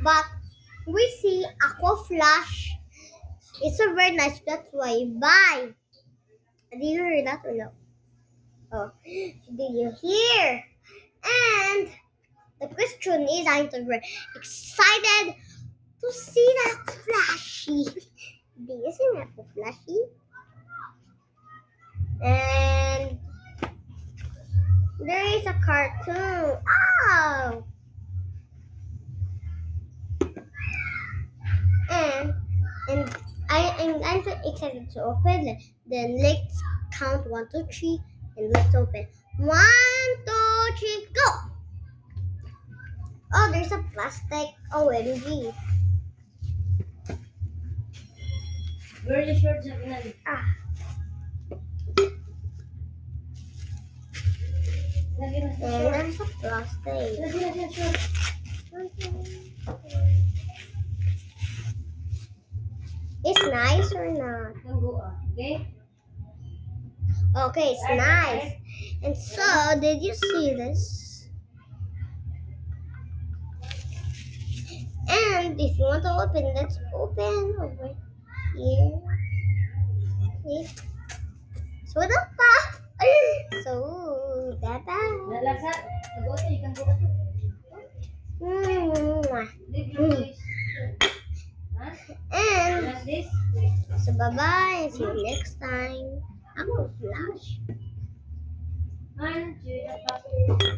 But we see Aqua Flash. It's a very nice. That's why buy. Did you hear that or no? Oh, did you hear? And the question is, I'm so very excited to see that Flashy. Do you see that Flashy? And there is a cartoon. Oh! And I'm so excited to open it. Then let's count 1, 2, 3, and let's open. 1, 2, 3, go! Oh, there's a plastic. OMG. Where's the shorts of none? Ah. Lagi na sa And shorts. there's a plastic. Lagi na sa shorts. It's nice or not? Tunggu ah. Okay? Okay, it's nice. And so, did you see this? And if you want to open, let's open over here. Okay. So, pa. So, dada. Nalasa. Nag-oto, ikan buka to. Leave your voice. Ha? And Like this? so, bye-bye. See you next time. Ako, Flash. 1, 2, 3.